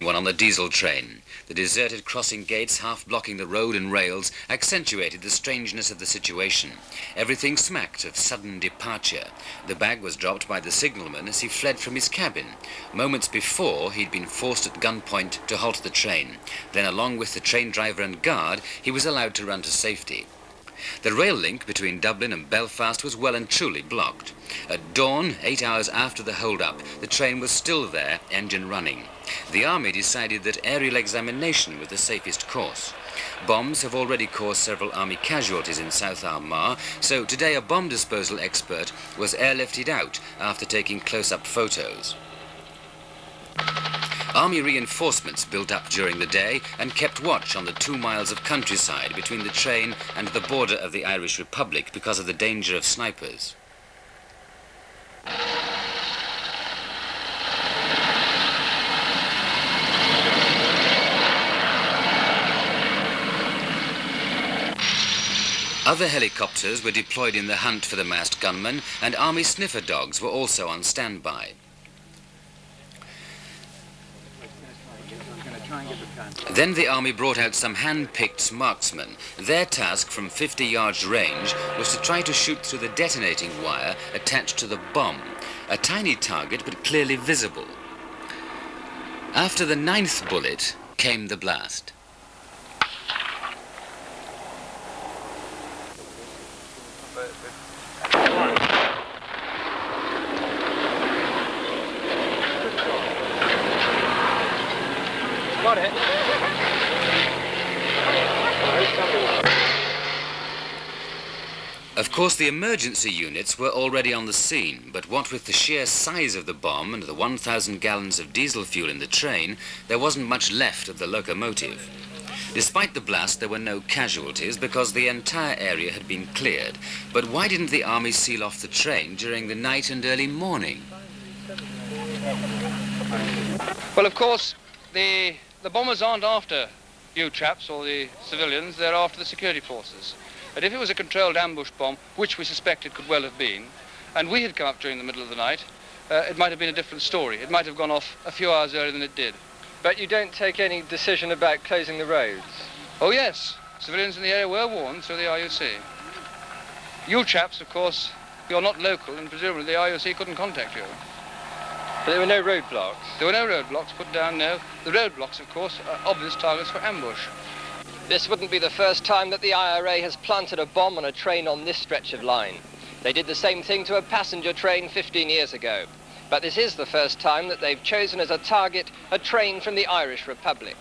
One on the diesel train. The deserted crossing gates half blocking the road and rails accentuated the strangeness of the situation. Everything smacked of sudden departure. The bag was dropped by the signalman as he fled from his cabin. Moments before, he'd been forced at gunpoint to halt the train. Then, along with the train driver and guard, he was allowed to run to safety. The rail link between Dublin and Belfast was well and truly blocked. At dawn, 8 hours after the hold-up, the train was still there, engine running. The army decided that aerial examination was the safest course. Bombs have already caused several army casualties in South Armagh, so today a bomb disposal expert was airlifted out after taking close-up photos. Army reinforcements built up during the day and kept watch on the 2 miles of countryside between the train and the border of the Irish Republic because of the danger of snipers. Other helicopters were deployed in the hunt for the masked gunmen, and army sniffer dogs were also on standby. Then the army brought out some hand-picked marksmen. Their task from 50 yards range was to try to shoot through the detonating wire attached to the bomb, a tiny target but clearly visible. After the 9th bullet came the blast. Got it. Of course, the emergency units were already on the scene, but what with the sheer size of the bomb and the 1,000 gallons of diesel fuel in the train, there wasn't much left of the locomotive. Despite the blast, there were no casualties because the entire area had been cleared. But why didn't the army seal off the train during the night and early morning? Well, of course, the bombers aren't after you chaps or the civilians, they're after the security forces. And if it was a controlled ambush bomb, which we suspect it could well have been, and we had come up during the middle of the night, it might have been a different story. It might have gone off a few hours earlier than it did. But you don't take any decision about closing the roads? Oh yes, civilians in the area were warned through the RUC. You chaps, of course, you're not local, and presumably the RUC couldn't contact you. But there were no roadblocks? There were no roadblocks put down, no. The roadblocks, of course, are obvious targets for ambush. This wouldn't be the first time that the IRA has planted a bomb on a train on this stretch of line. They did the same thing to a passenger train 15 years ago. But this is the first time that they've chosen as a target a train from the Irish Republic.